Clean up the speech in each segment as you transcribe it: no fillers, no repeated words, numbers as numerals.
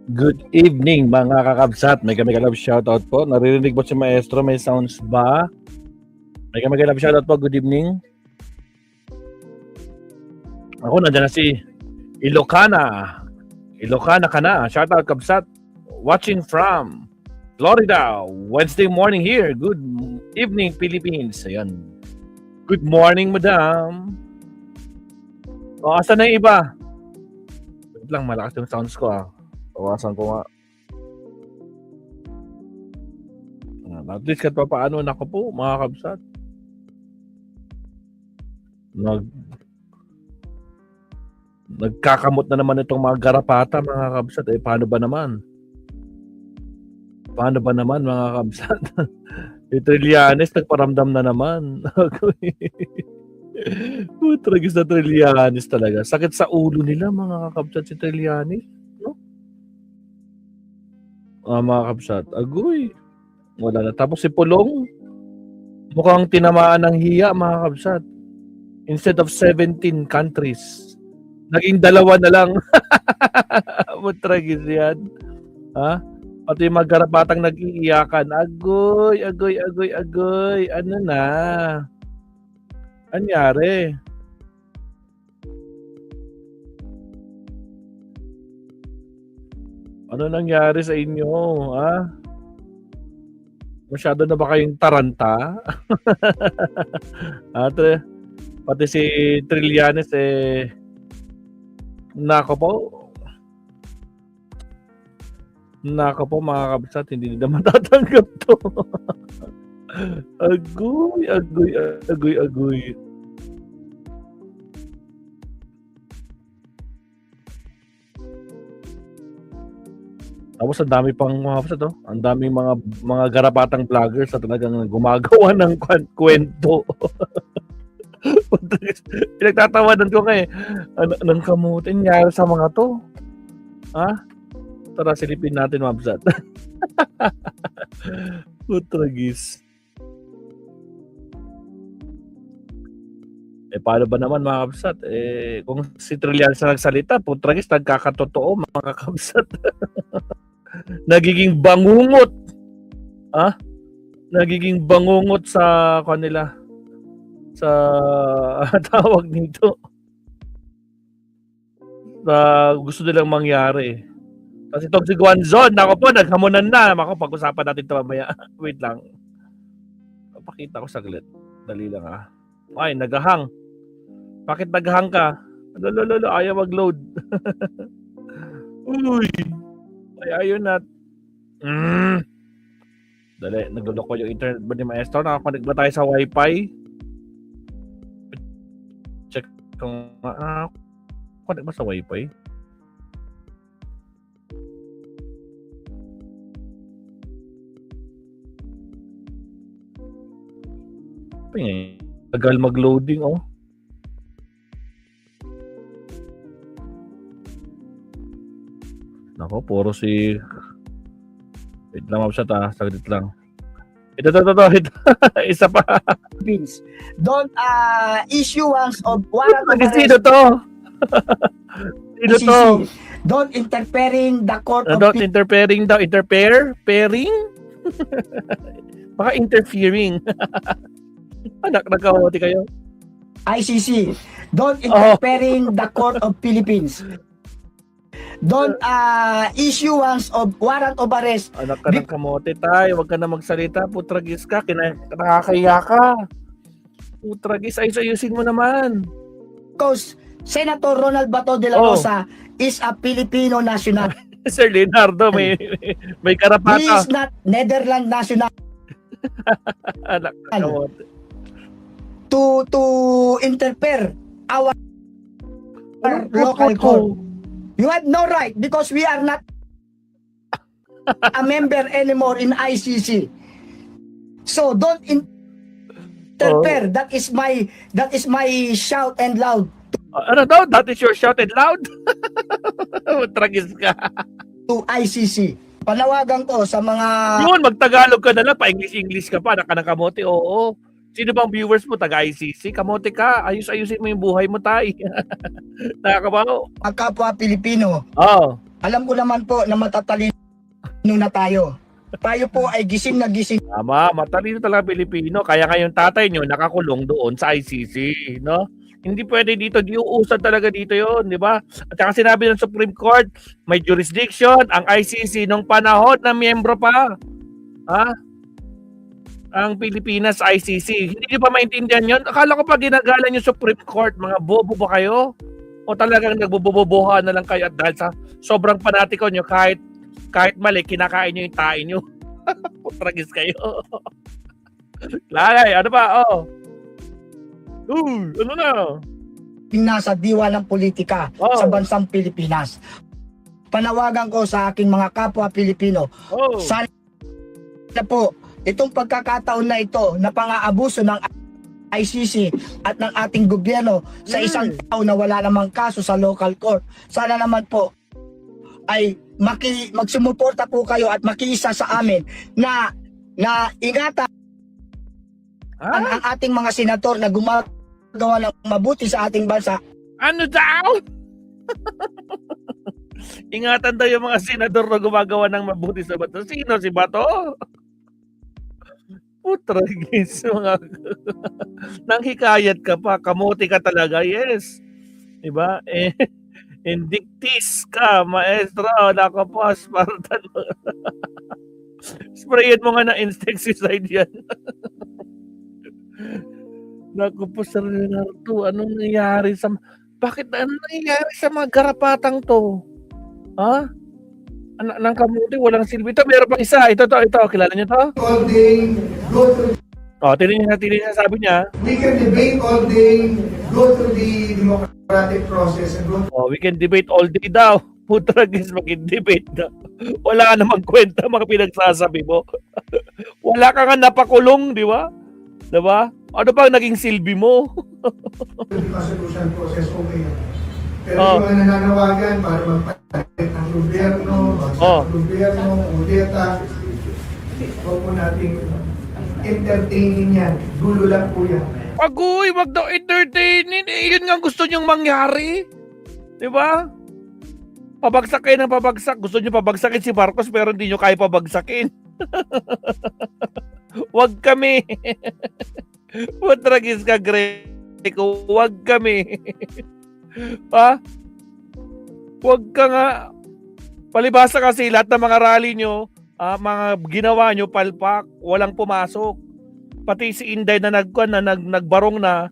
Good evening mga kakabsat. May kami kalab shoutout po. Naririnig po si Maestro? May sounds ba? May kami kalab shoutout po. Good evening. Ako, nandiyan na si Ilocana. Ilocana ka na. Shoutout kabsat. Watching from Florida. Wednesday morning here. Good evening Philippines. Ayan. Good morning madam. O, asan na yung iba? Wait lang, malakas yung sounds ko ah. Tawasan ko nga. At least kahit pa paano nako po, mga kabsat. Nagkakamot na naman itong mga garapata, mga kabsat. Eh, paano ba naman? Paano ba naman, mga kabsat? Yung Trillanes, nagparamdam na naman. Tragis na Trillanes talaga. Sakit sa ulo nila, mga kabsat, si Trillanes. No? Mga kabsat, agoy. Wala na. Tapos si Pulong, mukhang tinamaan ng hiya, mga kabsat. Instead of 17 countries, naging 2 na lang. Tragis yan. Ha? Pati yung mga garapatang nag-iiyakan. Agoy, agoy, agoy, agoy. Ano na? Anyari? Ano nangyari sa inyo? Ha? Masyado na ba kayong taranta? Pati si Trillanes nako po mga kabsat, hindi nila matatanggap to. Agoy, agoy, agoy, agoy. Tapos ang dami pang mga kabsat, oh. Ang daming mga garapatang vloggers na talagang gumagawa ng kwento. Pinagtatawanan ko nga anong kamutin niya sa mga to? Ha? Tara, silipin natin, mabsat. Putragis. Paano ba naman, mga kabsat? Kung si Trillanes na nagsalita, putragis, nagkakatotoo, mga kabsat. Nagiging bangungot. Ha? Nagiging bangungot sa kanila. Sa tawag nito. Gusto nilang mangyari. Kasi itong si Guanzon, ako po, naghamunan na. Ako, pag-usapan natin ito mamaya. Wait lang. Pakita ko saglit. Dali lang ah. Ay, nagahang. Bakit nagahang ka? Lolo, ayaw mag-load. Uy. Ay, ayun na. Dali, nagluloko yung internet ba ni Maestro? Nakakonect ba tayo sa Wi-Fi? Check kung connect ba sa Wi-Fi? Tagal mag-loading, oh. Nako, puro si... Wait lang, mabsat ah. Saglit lang. Ito. Isa pa. Don't issuance of warrant of arrest. Sino to? Sino to? Don't interfering the court of... Don't interfering daw. Pairing? Baka interfering. Nagkamuti kayo? ICC. Don't interfering the court of Philippines. Don't issuance of warrant of arrest. Anak ka ng kamote tayo. Huwag ka na magsalita. Putragis ka. Nakakahiya ka. Putragis. Ayusin mo naman. Because Senator Ronald Bato de la Rosa is a Filipino national. Sir Leonardo, may karapata. He is not Netherlands national. Anak ka kamote. To interfere our local court. You have no right because we are not a member anymore in ICC. So don't interfere. That is my shout and loud. Ano daw? That is your shout and loud? Tragis ka. To ICC. Panawagan ko sa mga... Yun, magtagalog ka na lang. Pa-English ka pa. Kamote, oo. Sino bang viewers mo? Taga-ICC? Kamote ka. Ayusin mo yung buhay mo, tay. Nakakabaho. Ang kapwa Pilipino. Oo. Alam ko naman po na matatalino na tayo. Tayo po ay gising na gising. Tama, matalino talaga Pilipino. Kaya nga yung tatay nyo nakakulong doon sa ICC, no? Hindi pwede dito, di uusad talaga dito yon, di ba? At saka sinabi ng Supreme Court, may jurisdiction ang ICC nung panahon na miyembro pa. Ha? Ang Pilipinas ICC. Hindi nyo pa maintindihan yun? Akala ko pa ginagalan yung Supreme Court. Mga bobo ba kayo? O talagang nagboboboboha na lang kayo at dahil sa sobrang panatiko nyo, kahit mali, kinakain nyo yung tain nyo. Putragis kayo. Lagay, ano ba? Oh. Ano na? Nasa diwa ng politika sa bansang Pilipinas. Panawagan ko sa aking mga kapwa Pilipino. Sana po, itong pagkakataon na ito na pang-aabuso ng ICC at ng ating gobyerno sa isang tao na wala namang kaso sa local court. Sana naman po ay magsumuporta po kayo at makiisa sa amin na ingatan ang ating mga senador na gumagawa ng mabuti sa ating bansa. Ano daw? Ingatan daw yung mga senador na gumagawa ng mabuti sa Bato. Sino si Bato? Putragis, mga nang hikayat ka pa, kamote ka talaga, yes. Diba? Indictis ka, maestro, nakapos, paratan mo. Sprayan mo nga ng insecticide yan. Naku po, Sir Leonardo, anong nangyayari sa... Bakit anong nangyayari sa mga garapatang to? Ha? Ng kamuti, walang silbi. Ito, meron pang isa. Ito. Kilala niyo to? All day, go through. Tinin niya, sabi niya. We can debate all day, go through the democratic process and go We can debate all day daw. Putragis, mag-debate na. Wala ka namang kwenta, mga pinagsasabi mo. Wala ka nga napakulong, di ba? Diba? Ano ba naging silbi mo? through the resolution process, okay. Pero yung mga nananawagan para magpalit ng gobyerno, ng gobyerno, udeta, huwag po natin entertainin yan. Gulo lang po yan. Agoy, wag daw entertainin. Yun nga gusto nyong mangyari. Diba? Pabagsak kayo ng pabagsak. Gusto nyo pabagsakin si Marcos pero hindi nyo kaya pabagsakin. Wag kami. Putragis ka, Greco. Wag kami. Ha? Wag ka nga. Palibasa kasi lahat ng mga rally nyo, mga ginawa nyo, palpak, walang pumasok. Pati si Inday na nagbarong na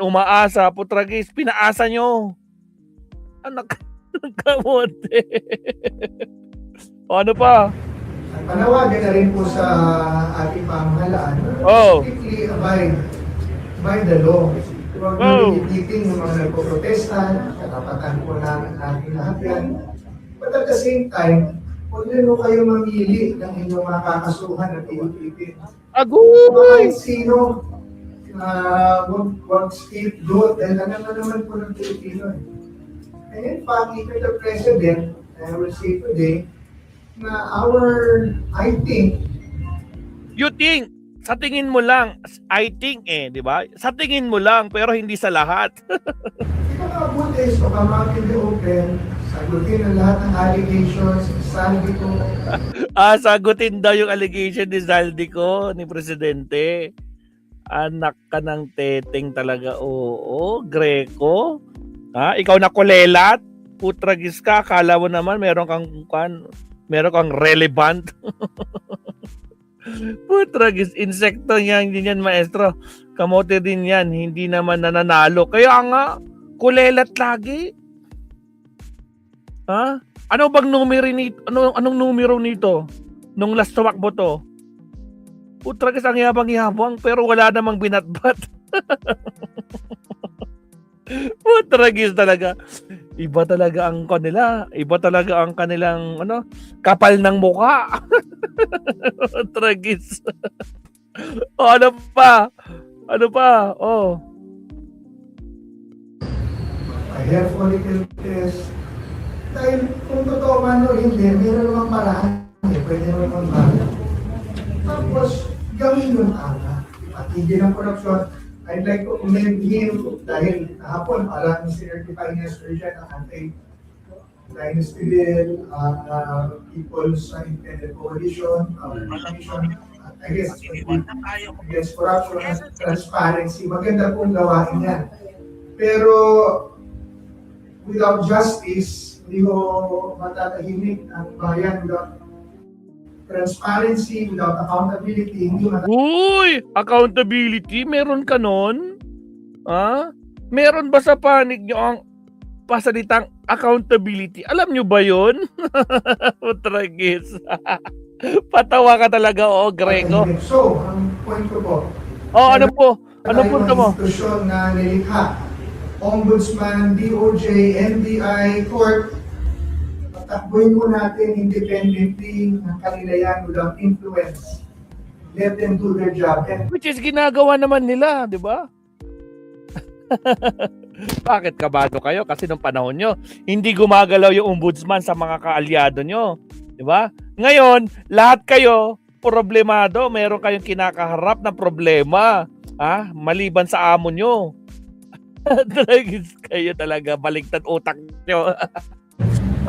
umaasa, putragis, pinaasa nyo. Anak, kamote. O ano pa? At panawagan na rin po sa ating pamahalaan. Strictly abide by the law. Huwag nililipitin yung mga nagpo-protesta, katapatan po natin lahat yan. But at the same time, huwag nyo kayo mamili ng inyong mga kakasuhan at ilipipin. Agoy! Kahit sino, huwag scapegoat, dahil alam na naman po ng Pilipino. And in fact, even the President, I will say today, na I think, You think, sa tingin mo lang, I think di ba? Sa tingin mo lang, pero hindi sa lahat. pinakabuti is to come out in the open, sagutin ang lahat ng allegations, saldi ko. Sagutin daw yung allegation ni Zaldico, ni Presidente. Anak ka ng teteng talaga. Oo, Greco. Ikaw na kulelat. Putragis ka. Akala mo naman meron kang relevant. Putragis. Insekto yan. Hindi yan, maestro. Kamote din yan. Hindi naman nananalo. Kaya nga, kulelat lagi. Ano bang numero nito? Anong numero nito? Nung last tumakbo to? Putragis ang yabang-yabang pero wala namang binatbat. Putragis talaga. Iba talaga ang kanila. Iba talaga ang kanilang kapal ng mukha. Putragis. Ano pa? hair follicle test. Dahil kung totoo man o hindi, meron namang marami. Pwede naman magbago. Tapos, gawin yung tama. Patigil ng korupsyon. I'd like to commend him dahil hapon parang certifying niya surgeon ang Dynasty Bill, People's Independent Coalition, Commission, I guess, against corruption and transparency. Maganda pong gawain yan. Pero without justice, hindi ho matatahimik ang bayan. Without transparency, without accountability, hindi Uy! Accountability? Meron ka nun? Ha? Meron ba sa panig nyo ang pasalitang accountability? Alam nyo ba yun? Utragis. Patawa ka talaga, Greco. matahimik. So, ang point ko po, Ano po? Ano punto mo? institusyon na nilikha, Ombudsman, DOJ, NBI, Court, patakbuhin mo natin independently ng kanila yan without influence. Let them do their job. And Which is ginagawa naman nila, di ba? Bakit kabado kayo? Kasi nung panahon nyo, hindi gumagalaw yung ombudsman sa mga kaalyado nyo. Di ba? Ngayon, lahat kayo, problemado. Meron kayong kinakaharap na problema. Maliban sa amo nyo. Dragis kayo talaga. Baliktad utak nyo.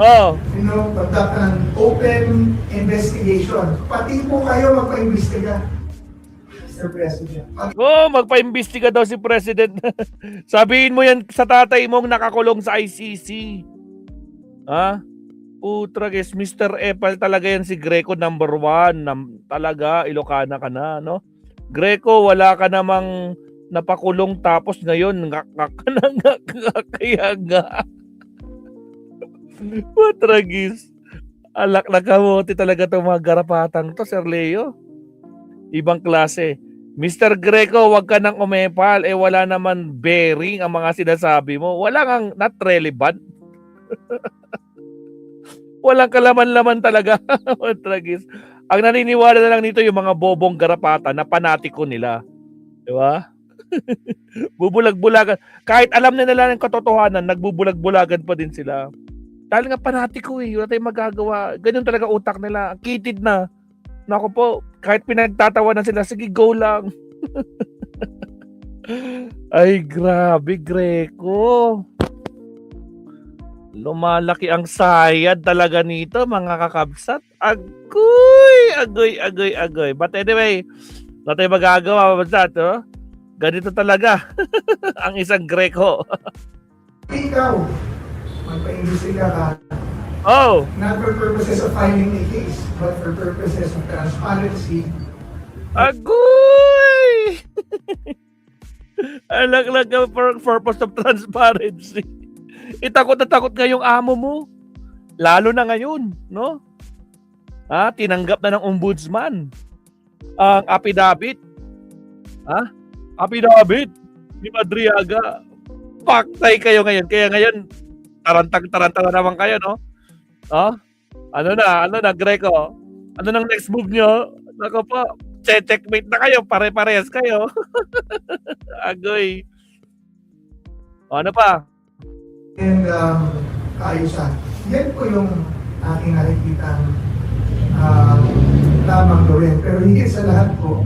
conduct an open investigation. Pati po kayo magpa-investiga, Mr. President. Magpa-imbestiga daw si President. Sabihin mo yan sa tatay mong nakakulong sa ICC. Utragis, Mr. Epal talaga yan si Greco number 1. Talaga, Ilocana ka na, no? Greco, wala ka namang napakulong tapos ngayon ngak ka na kaya nga. Utragis. Alak na kamote talaga itong mga garapatang to, Sir Leo. Ibang klase. Mr. Greco, wag ka nang umepal. Wala naman bearing ang mga sinasabi mo. Wala kang not relevant. Walang kalaman-laman talaga. Tragis. Ang naniniwala na lang nito yung mga bobong garapata na panatiko nila. Di ba? Bubulag-bulagan. Kahit alam na nila ng katotohanan, nagbubulag-bulagan pa din sila. Dahil nga panatiko wala tayong magagawa. Ganyan talaga utak nila. Kitid na. Naku po, kahit pinagtatawa na sila, sige, go lang. Ay, grabe, Greco. Lumalaki ang sayad talaga nito, mga kakabsat. Agoy. But anyway, wala tayong magagawa, kabsat. Ganito talaga ang isang Greco. Ikaw, magpa-investiga ka. Not for purposes of filing a case, but for purposes of transparency. Agoy! Alag-lag for purpose of transparency. Takot na takot nga yung amo mo. Lalo na ngayon, no? Tinanggap na ng ombudsman ang affidavit. Affidavit ni Madriaga. Paktay kayo ngayon. Kaya ngayon, tarantang naman kayo, no? Ano na, Greco? Ano nang next move nyo? Nako po, checkmate na kayo, pare-parehas kayo. Agoy. Ano pa? And kaayusan. Yan po yung aking nakikitang lamang gawin. Pero higit sa lahat po,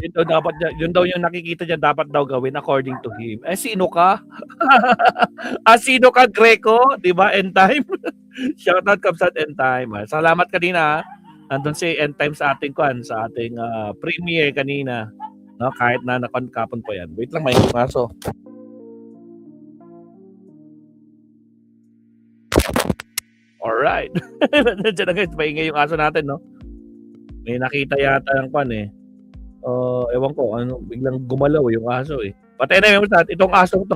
Yun daw yung nakikita niya dapat daw gawin according to him. Sino ka? Sino ka, Greco? Diba? End time? Shoutout Kabsat End Time. Salamat kanina. Nandun si End Time sa ating sa ating premiere kanina. No, kahit na nakapon po yan. Wait lang, may aso. Alright. Nandiyan na guys, maingay yung aso natin, no? May nakita yata ng ewan ko, biglang gumalaw yung aso eh. But anyway, itong asong to,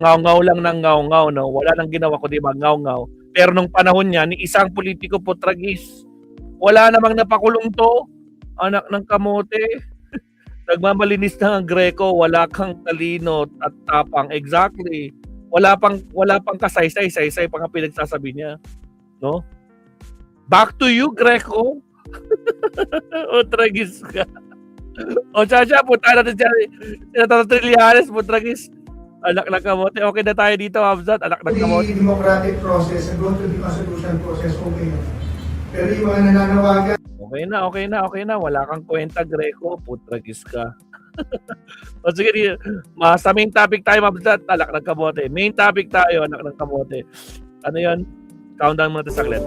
ngaw-ngaw lang ng ngaw-ngaw, no? Wala nang ginawa ko, di ba? Ngaw-ngaw. Pero nung panahon niya, ni isang politiko po, tragis. Wala namang napakulong to. Anak ng kamote. Nagmamalinis na ang Greco, wala kang talino at tapang. Exactly. Wala pang kasaysay pa nga pinagsasabi niya. No? Back to you, Greco. Tragis ka. Chacha, punta natin siya. Trillianes, tragis. Anak ng kamote. Okay na tayo dito, Hamzat. Anak ng kamote. the democratic process and go to the constitutional process, okay. Pero yung mga nananawagan, Okay na. Wala kang kwenta, Greco. Putragis ka. O sige, sa main topic tayo, Hamzat. Anak ng kamote. Main topic tayo, anak ng kamote. Ano yan? Countdown muna tayo saglit.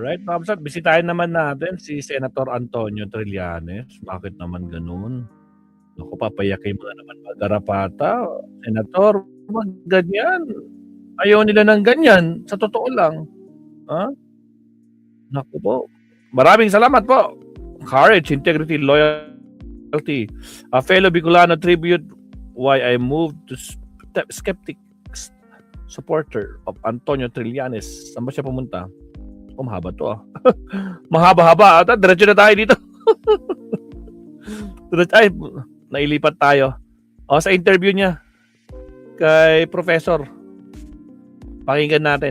Alright, mga kapsat, bisitahin naman natin si Senator Antonio Trillanes. Bakit naman ganun? Naku, papayakin mo na naman Magarapata. Senator, wag ganyan. Ayaw nila ng ganyan. Sa totoo lang. Ha? Naku po. Maraming salamat po. Courage, integrity, loyalty. A fellow Bicolano tribute why I moved to skeptic supporter of Antonio Trillanes. Saan ba siya pumunta? Oh, mahaba to ah. Mahaba-haba. Diretso na tayo dito. Ay, nailipat tayo. O, sa interview niya kay Professor. Pakinggan natin.